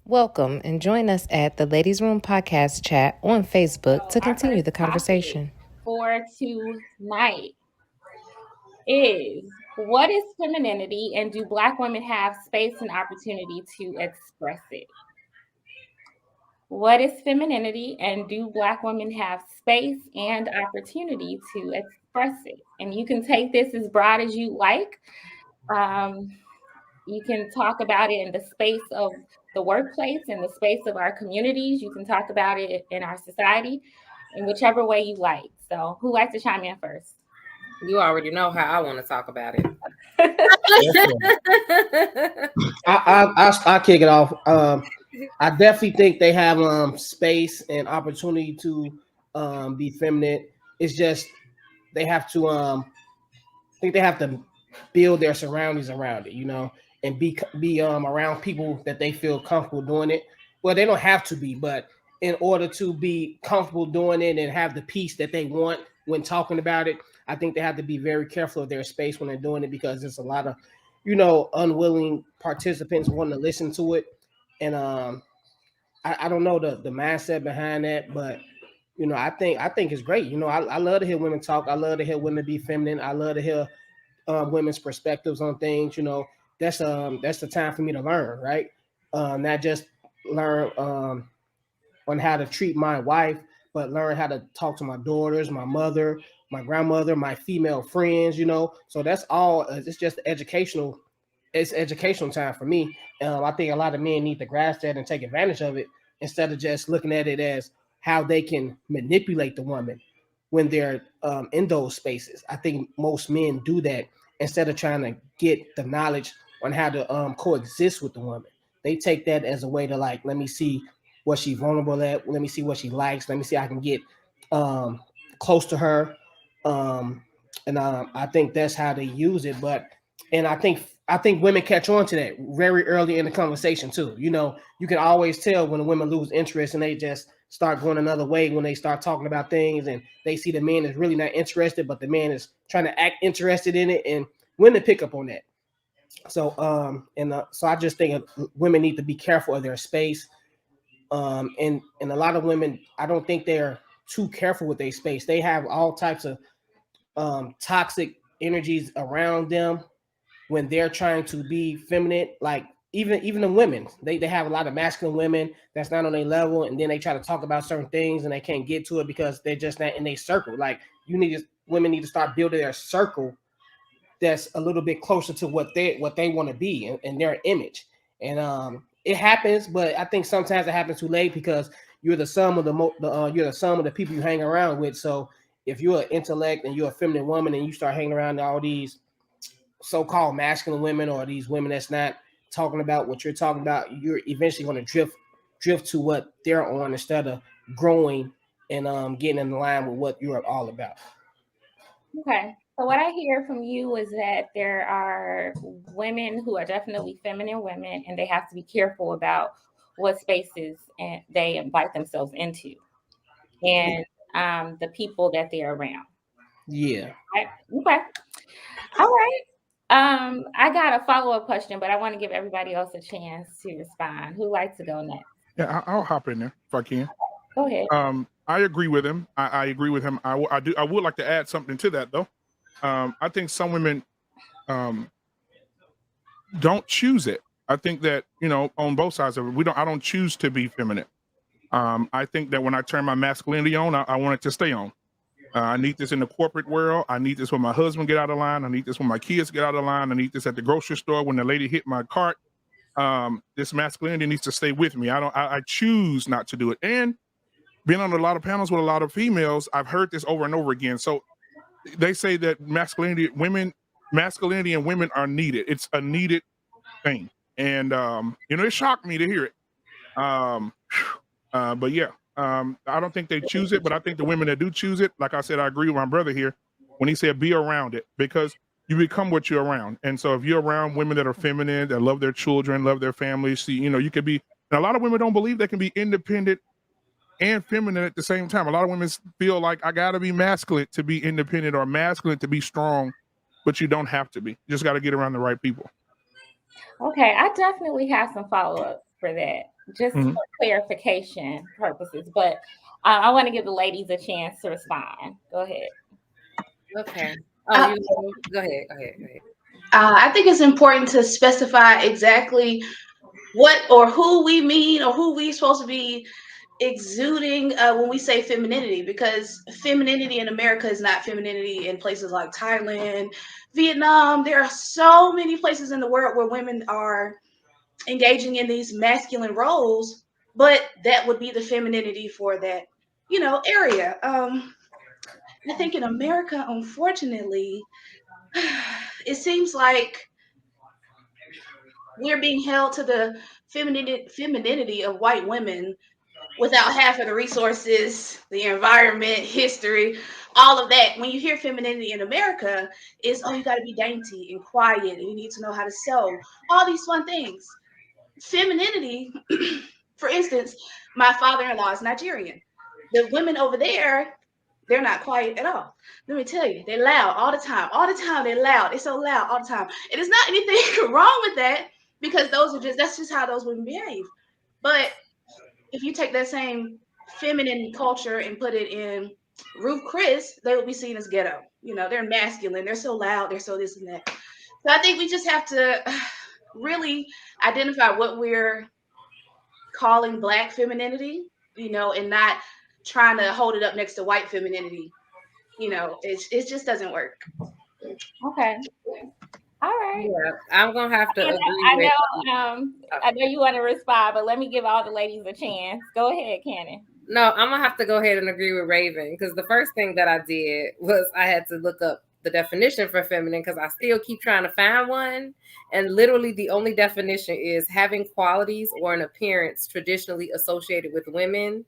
Welcome and join us at the Ladies Room Podcast chat on Facebook So to our continue first the conversation. topic for tonight is, what is femininity and do Black women have space and opportunity to express it? What is femininity and do Black women have space and opportunity to express it? And you can take this as broad as you like. Um, you can talk about it in the space of the workplace, in the space of our communities. You can talk about it in our society, in whichever way you like. So, who likes to chime in first? You already know how I want to talk about it. I'll kick it off. I definitely think they have space and opportunity to be feminine. It's just they have to I think they have to build their surroundings around it, and be around people that they feel comfortable doing it. Well, they don't have to be, but in order to be comfortable doing it and have the peace that they want when talking about it, I think they have to be very careful of their space when they're doing it because there's a lot of, unwilling participants wanting to listen to it. And I don't know the mindset behind that, but I think it's great. I love to hear women talk. I love to hear women be feminine. I love to hear women's perspectives on things. That's the time for me to learn, right? Not just learn on how to treat my wife, but learn how to talk to my daughters, my mother, my grandmother, my female friends. So that's all. It's just educational. It's educational time for me. I think a lot of men need to grasp that and take advantage of it instead of just looking at it as how they can manipulate the woman when they're in those spaces. I think most men do that instead of trying to get the knowledge on how to coexist with the woman. They take that as a way to, like, let me see what she's vulnerable at. Let me see what she likes. Let me see how I can get um, close to her. And I think that's how they use it. And I think women catch on to that very early in the conversation too. You can always tell when the women lose interest and they just start going another way when they start talking about things and they see the man is really not interested, but the man is trying to act interested in it, and women pick up on that. So I just think women need to be careful of their space. And a lot of women, I don't think they're too careful with their space. They have all types of toxic energies around them when they're trying to be feminine. Like even the women, they have a lot of masculine women that's not on their level, and then they try to talk about certain things and they can't get to it because they're just not in their circle. Like women need to start building their circle that's a little bit closer to what they want to be and their image. And it happens, but I think sometimes it happens too late because you're the sum of you're the sum of the people you hang around with. So if you're an intellect and you're a feminine woman and you start hanging around all these so-called masculine women or these women that's not talking about what you're talking about, you're eventually going to drift to what they're on instead of growing and getting in line with what you're all about. Okay. So what I hear from you is that there are women who are definitely feminine women, and they have to be careful about what spaces and they invite themselves into, and the people that they're around. Yeah. Right? Okay. All right. I got a follow-up question, but I want to give everybody else a chance to respond. Who likes to go next? Yeah, I'll hop in there if I can. Go ahead. I agree with him. I agree with him. I would like to add something to that though. I think some women don't choose it. I think that on both sides of it, I don't choose to be feminine. I think that when I turn my masculinity on, I want it to stay on. I need this in the corporate world. I need this when my husband get out of line. I need this when my kids get out of line. I need this at the grocery store when the lady hit my cart. This masculinity needs to stay with me. I choose not to do it. And being on a lot of panels with a lot of females, I've heard this over and over again. So they say that masculinity and women are needed. It's a needed thing. And it shocked me to hear it. But yeah, I don't think they choose it, but I think the women that do choose it, like I said, I agree with my brother here when he said be around it, because you become what you're around. And so if you're around women that are feminine, that love their children, love their families, see, you could be, and a lot of women don't believe they can be independent and feminine at the same time. A lot of women feel like I gotta be masculine to be independent or masculine to be strong, but you don't have to be. You just got to get around the right people. Okay, I definitely have some follow-ups. for that, just for clarification purposes. But I want to give the ladies a chance to respond. Go ahead. Okay. Oh, go ahead. I think it's important to specify exactly what or who we mean or who we supposed to be exuding when we say femininity, because femininity in America is not femininity in places like Thailand, Vietnam. There are so many places in the world where women are engaging in these masculine roles, but that would be the femininity for that, area. I think in America, unfortunately, it seems like we're being held to the femininity of white women without half of the resources, the environment, history, all of that. When you hear femininity in America, it's, oh, you got to be dainty and quiet, and you need to know how to sew, all these fun things. Femininity, for instance, my father-in-law is Nigerian. The women over there, they're not quiet at all. Let me tell you, they're loud all the time. All the time, they're loud. They're so loud all the time. And it's not anything wrong with that, because that's just how those women behave. But if you take that same feminine culture and put it in Ruth Chris, they would be seen as ghetto. They're masculine. They're so loud. They're so this and that. So I think we just have to really identify what we're calling Black femininity, and not trying to hold it up next to white femininity. It just doesn't work. Okay. All right. Yeah, I'm gonna have to agree with. I know you want to respond, but let me give all the ladies a chance. Go ahead, Cannon. No, I'm gonna have to go ahead and agree with Raven, because the first thing that I did was I had to look up the definition for feminine, because I still keep trying to find one. And literally the only definition is having qualities or an appearance traditionally associated with women,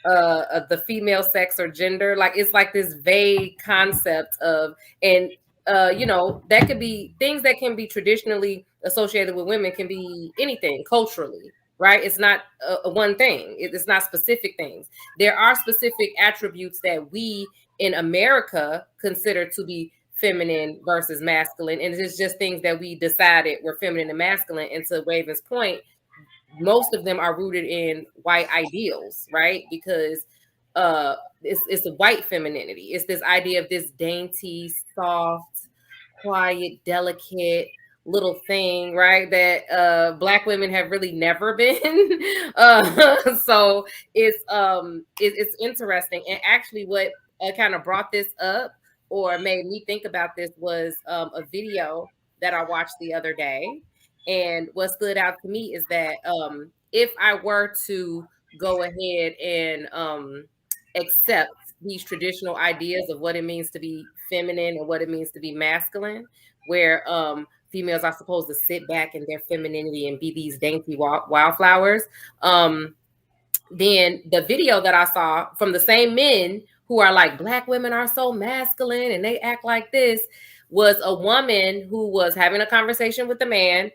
the female sex or gender. Like, it's like this vague concept of, and that could be things that can be traditionally associated with women, can be anything culturally, right? It's not a one thing. It's not specific things. There are specific attributes that we in America consider to be feminine versus masculine, and it's just things that we decided were feminine and masculine. And to Raven's point, most of them are rooted in white ideals, right? Because it's a white femininity. It's this idea of this dainty, soft, quiet, delicate little thing, right? That Black women have really never been. So it's interesting. And actually, what kind of brought this up or made me think about this was a video that I watched the other day. And what stood out to me is that if I were to go ahead and accept these traditional ideas of what it means to be feminine and what it means to be masculine, where females are supposed to sit back in their femininity and be these dainty wildflowers, then the video that I saw from the same men who are like, Black women are so masculine and they act like this, was a woman who was having a conversation with a man.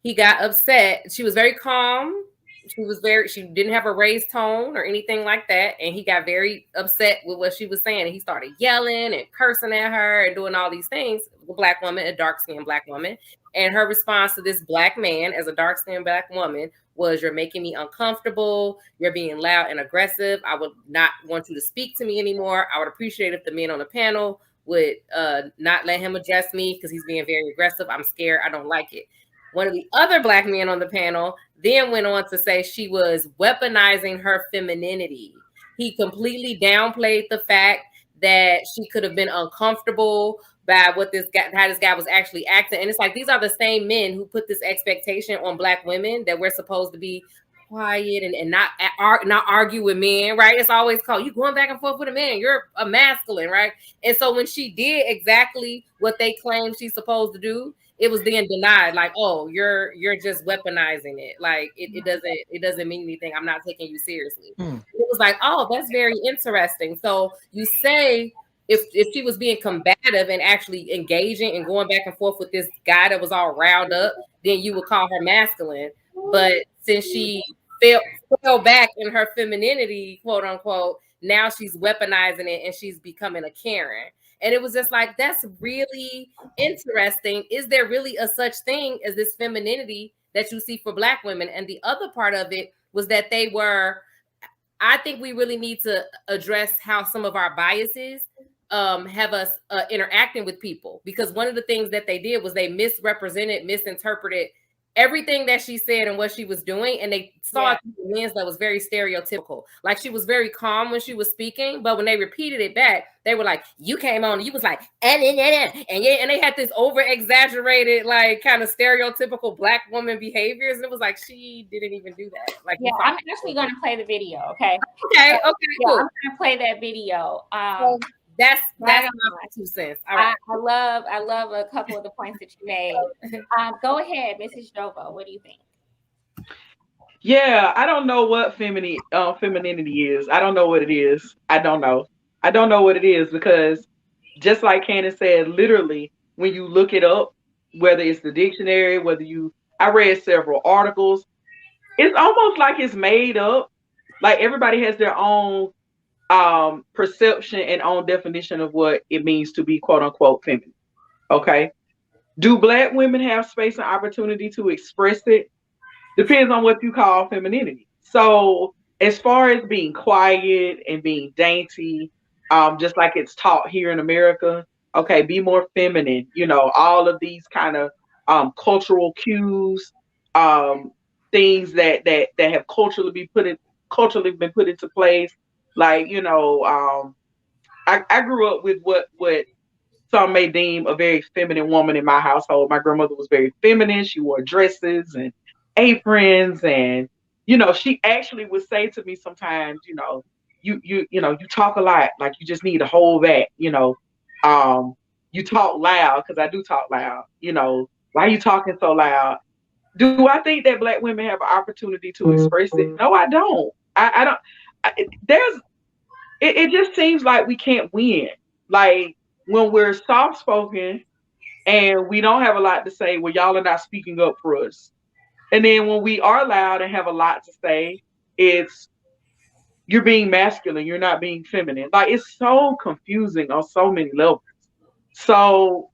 He got upset. She was very calm. She didn't have a raised tone or anything like that. And he got very upset with what she was saying. And he started yelling and cursing at her and doing all these things. A Black woman, a dark-skinned Black woman. And her response to this Black man as a dark-skinned Black woman was, you're making me uncomfortable. You're being loud and aggressive. I would not want you to speak to me anymore. I would appreciate if the men on the panel would not let him address me because he's being very aggressive. I'm scared. I don't like it. One of the other Black men on the panel then went on to say she was weaponizing her femininity. He completely downplayed the fact that she could have been uncomfortable by how this guy was actually acting. And it's like, these are the same men who put this expectation on Black women that we're supposed to be quiet and not argue with men, right? It's always called, you going back and forth with a man, you're a masculine, right? And so when she did exactly what they claim she's supposed to do, it was then denied, like, oh, you're just weaponizing it. Like it doesn't mean anything. I'm not taking you seriously. It was like, oh, that's very interesting. So you say if she was being combative and actually engaging and going back and forth with this guy that was all riled up, then you would call her masculine. But since she fell back in her femininity, quote unquote, now she's weaponizing it and she's becoming a Karen. And it was just like, that's really interesting. Is there really a such thing as this femininity that you see for Black women. And the other part of it was that they were, I think we really need to address how some of our biases have us interacting with people, because one of the things that they did was they misrepresented, misinterpreted everything that she said and what she was doing, and they saw it through a lens that was very stereotypical. Like, she was very calm when she was speaking, but when they repeated it back, they were like, you came on and you was like, and they had this over exaggerated, like, kind of stereotypical Black woman behaviors, and it was like, she didn't even do that. Like, I'm actually going to play the video. Okay, cool. I'm going to play that video. So that's my 2 cents. All right. I love a couple of the points that you made. Go ahead, Mrs. Jovo. What do you think? Yeah, I don't know what femininity is. I don't know what it is. I don't know what it is, because just like Candace said, literally, when you look it up, whether it's the dictionary, I read several articles, it's almost like it's made up. Like, everybody has their own perception and own definition of what it means to be quote unquote feminine. Okay. Do Black women have space and opportunity to express it? Depends on what you call femininity. So as far as being quiet and being dainty, just like it's taught here in America, okay, be more feminine, all of these kind of cultural cues, things that have culturally been put into place. Like, I grew up with what some may deem a very feminine woman in my household. My grandmother was very feminine. She wore dresses and aprons, and she actually would say to me sometimes, you talk a lot, like you just need to hold back. You talk loud, because I do talk loud. Why are you talking so loud? Do I think that Black women have an opportunity to express it? No, I don't. I don't. It just seems like we can't win. Like, when we're soft spoken and we don't have a lot to say, well, y'all are not speaking up for us. And then when we are loud and have a lot to say, it's you're being masculine, you're not being feminine. Like, it's so confusing on so many levels. So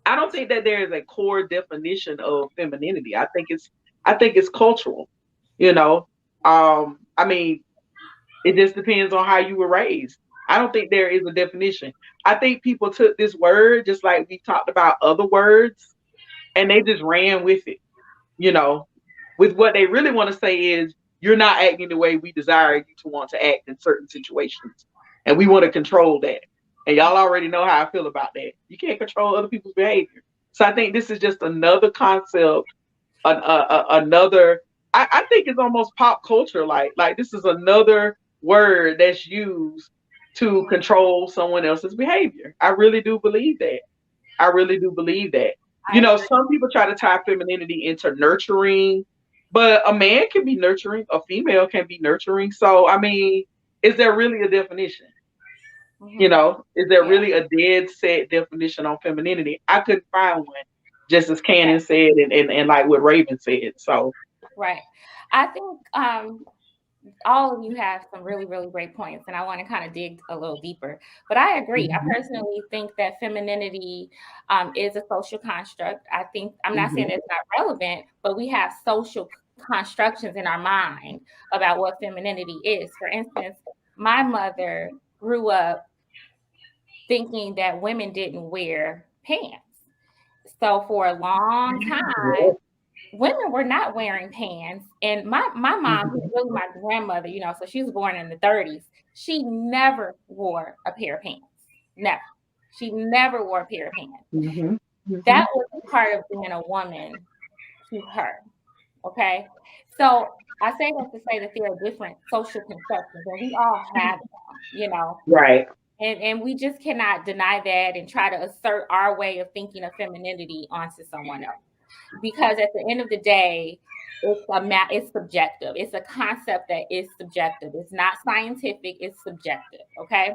I don't think that there is a core definition of femininity. I think it's cultural. I mean, it just depends on how you were raised. I don't think there is a definition. I think people took this word, just like we talked about other words, and they just ran with it. With what they really want to say is, you're not acting the way we desire you to want to act in certain situations. And we want to control that. And y'all already know how I feel about that. You can't control other people's behavior. So I think this is just another concept, another, I think it's almost pop culture. Like this is another word that's used to control someone else's behavior. I really do believe that. Some people try to tie femininity into nurturing, but a man can be nurturing, a female can be nurturing. So, I mean, is there really a definition? Is there really a dead set definition on femininity? I couldn't find one, just as Cannon said, and like what Raven said. So, right. I think all of you have some really, really great points, and I want to kind of dig a little deeper. But I agree. I personally think that femininity is a social construct. I'm not saying it's not relevant, but we have social constructions in our mind about what femininity is. For instance, my mother grew up thinking that women didn't wear pants. So for a long time, women were not wearing pants. And my mom, who's really my grandmother, so she was born in the 30s, she never wore a pair of pants. Never. She never wore a pair of pants. That was part of being a woman to her. Okay. So I say that to say that there are different social constructions, and we all have them, Right. And we just cannot deny that and try to assert our way of thinking of femininity onto someone else. Because at the end of the day, it's subjective. It's a concept that is subjective. It's not scientific. It's subjective. Okay.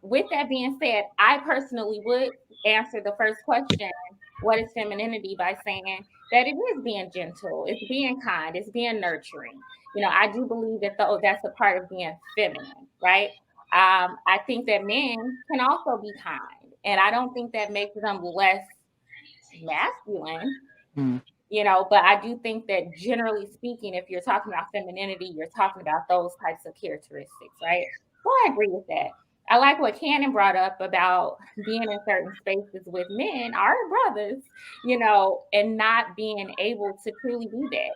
With that being said, I personally would answer the first question, what is femininity, by saying that it is being gentle, it's being kind, it's being nurturing. I do believe that that's a part of being feminine, right? I think that men can also be kind, and I don't think that makes them less masculine. But I do think that generally speaking, if you're talking about femininity, you're talking about those types of characteristics, right? So I agree with that. I like what Cannon brought up about being in certain spaces with men, our brothers, and not being able to truly do that.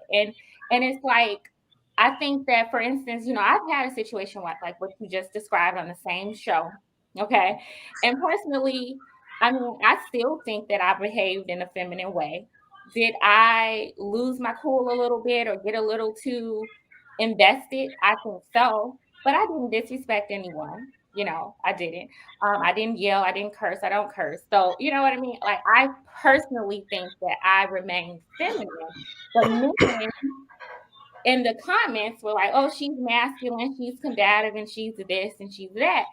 And it's like, I think that, for instance, I've had a situation like what you just described on the same show. Okay. And personally, I mean, I still think that I behaved in a feminine way. Did I lose my cool a little bit or get a little too invested? I think so. But I didn't disrespect anyone. I didn't. I didn't yell. I didn't curse. I don't curse. So, you know what I mean? Like, I personally think that I remained feminine. But men in the comments were like, oh, she's masculine, she's combative, and she's this and she's that.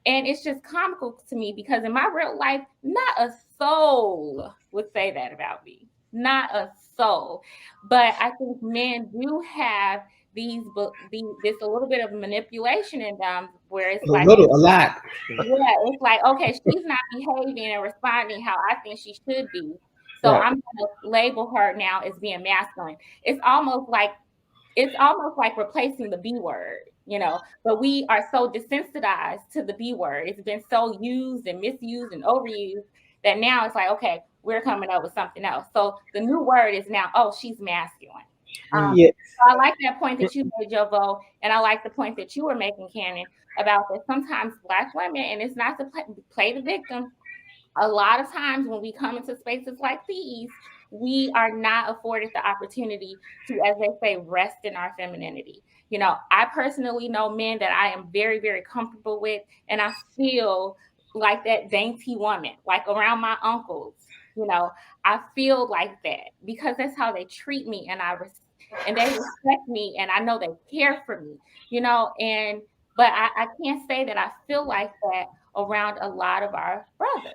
And it's just comical to me because in my real life, not a soul would say that about me. Not a soul. But I think men do have this a little bit of manipulation in them where it's like, A lot. yeah, it's like, okay, she's not behaving and responding how I think she should be. So Right. I'm going to label her now as being masculine. It's almost like replacing the B word, but we are so desensitized to the B word. It's been so used and misused and overused that now it's like, okay, we're coming up with something else. So the new word is now, oh, she's masculine. Yeah. So I like that point that you made, Jovo, and I like the point that you were making, Cannon, about that sometimes Black women, and it's not to play the victim. A lot of times when we come into spaces like these, we are not afforded the opportunity to, as they say, rest in our femininity. I personally know men that I am very, very comfortable with, and I feel like that dainty woman, like around my uncles. I feel like that because that's how they treat me, and and they respect me, and I know they care for me. But I can't say that I feel like that around a lot of our brothers.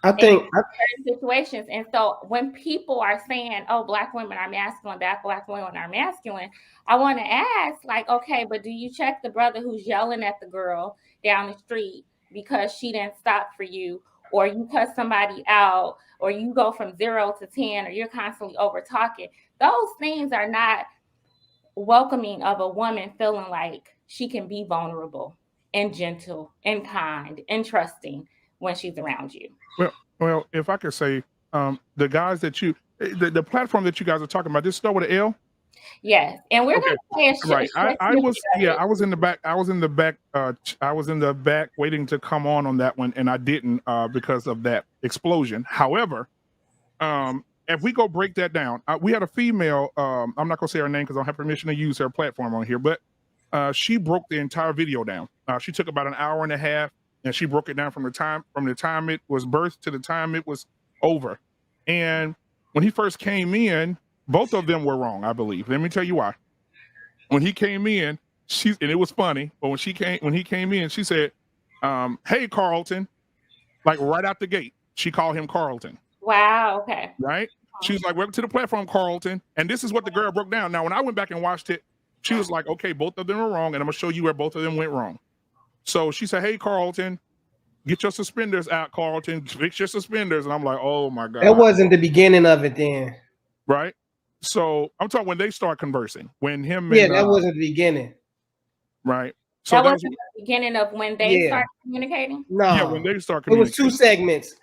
I think Certain situations. And so when people are saying, oh, Black women are masculine, Black women are masculine, I want to ask, like, okay, but do you check the brother who's yelling at the girl down the street because she didn't stop for you, or you cut somebody out, or you go from 0 to 10, or you're constantly over talking? Those things are not welcoming of a woman feeling like she can be vulnerable and gentle and kind and trusting when she's around you. Well, if I could say, the guys that the platform that you guys are talking about, this start with an L. Yes, and we're Okay. going to play Right. I was in the back. I was in the back. I was in the back waiting to come on that one, and I didn't because of that explosion. However, if we go break that down, we had a female. I'm not gonna say her name because I don't have permission to use her platform on here, but she broke the entire video down. She took about an hour and a half, and she broke it down from the time it was birthed to the time it was over. And when he first came in, both of them were wrong, I believe. Let me tell you why. When he came in, and it was funny, but when he came in, she said, "Hey, Carlton," like right out the gate. She called him Carlton. Wow. Okay. Right? She was like, "Welcome to the platform, Carlton." And this is what the girl broke down. Now, when I went back and watched it, she was like, "Okay, both of them are wrong, and I'm gonna show you where both of them went wrong." So she said, "Hey, Carlton, get your suspenders out, Carlton. Fix your suspenders." And I'm like, "Oh my God." That wasn't the beginning of it then. Right? So I'm talking when they start conversing, when him Yeah, and that wasn't the beginning. right. So that wasn't the beginning of when they started communicating? No. Yeah, when they start It was communicating. 2 segments.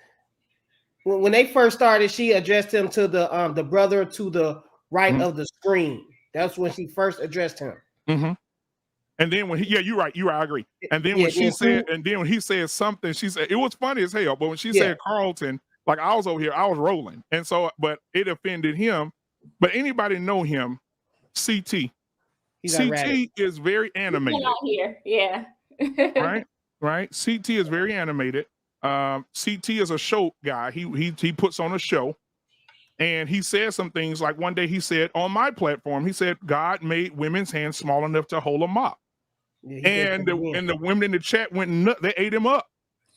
When they first started, she addressed him to the brother to the right of the screen. That's when she first addressed him. Mm-hmm. And then when you're right, I agree. And then when she said, and then when he said something, she said it was funny as hell. But when she said Carlton, like I was over here, I was rolling, and so but it offended him. But anybody know him? CT. He's CT erratic. is very animated. Here, yeah. Right. CT is very animated. CT is a show guy. He puts on a show, and he says some things like one day he said on my platform, he said God made women's hands small enough to hold a mop. Yeah, and the women in the chat went nuts. They ate him up.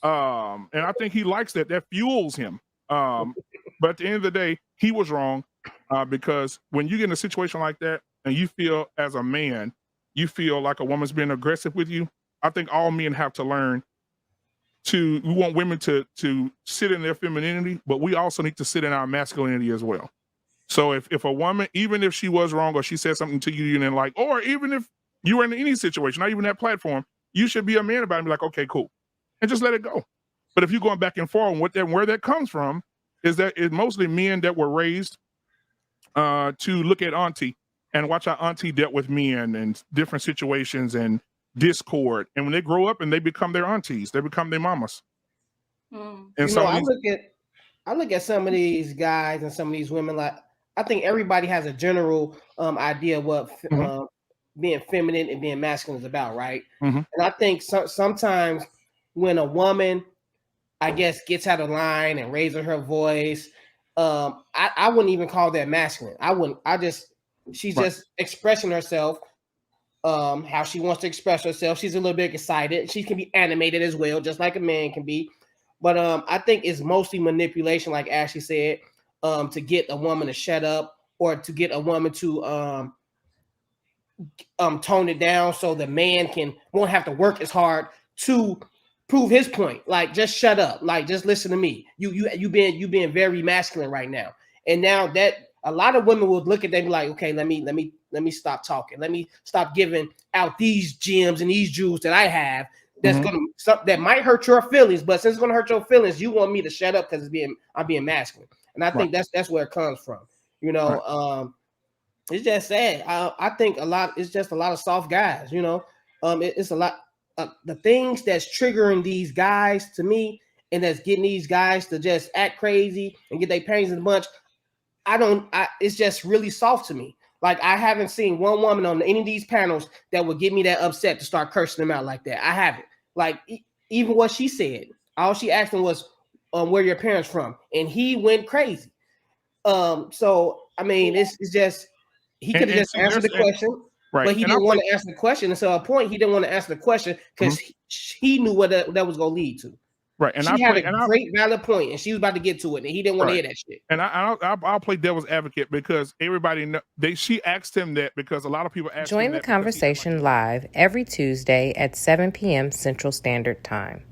And I think he likes that. That fuels him. But at the end of the day, he was wrong because when you get in a situation like that and you feel as a man, you feel like a woman's being aggressive with you. I think all men have to learn we want women to sit in their femininity, but we also need to sit in our masculinity as well. So if a woman, even if she was wrong or she said something to you didn't like, or even if you were in any situation, not even that platform, you should be a man about it and be like, okay, cool, and just let it go. But if you're going back and forth, where that comes from is that it's mostly men that were raised to look at auntie and watch how auntie dealt with men and different situations and discord. And when they grow up and they become their aunties, they become their mamas. Mm. And You know, some of I these, look at some of these guys and some of these women. Like, I think everybody has a general idea of what Mhm. being feminine and being masculine is about, right? Mhm. And I think sometimes when a woman, I guess, gets out of line and raises her voice, I wouldn't even call that masculine. I wouldn't. She's Right. just expressing herself how she wants to express herself. She's a little bit excited. She can be animated as well, just like a man can be. But I think it's mostly manipulation, like Ashley said, to get a woman to shut up or to get a woman to tone it down so the man won't have to work as hard to prove his point. Like, just shut up. Like, just listen to me. You being very masculine right now. And now that a lot of women will look at them and be like, okay, let me stop talking. Let me stop giving out these gems and these jewels that I have. Mhm. That might hurt your feelings, but since it's gonna hurt your feelings, you want me to shut up because I'm being masculine. And I Right. think that's where it comes from. You Right. know, it's just sad. I think it's just a lot of soft guys. You know, it's a lot. The things that's triggering these guys to me, and that's getting these guys to just act crazy and get their panties in a bunch. It's just really soft to me. Like, I haven't seen one woman on any of these panels that would get me that upset to start cursing them out like that. I haven't. Like, even what she said, all she asked him was, "Where your parents from?" And he went crazy. So I mean, it's just he could have And just see, answered the question, right. but he And I didn't want play to answer the question. And so at a point, he didn't want to answer the question because Mhm. he knew what that was going to lead to. Right. And I She had play a great valid point, and she was about to get to it, and he didn't want to right. hear that shit. And I'll play devil's advocate because everybody she asked him that because a lot of people ask him Join the that because he had like conversation live every Tuesday at 7 p.m. Central Standard Time.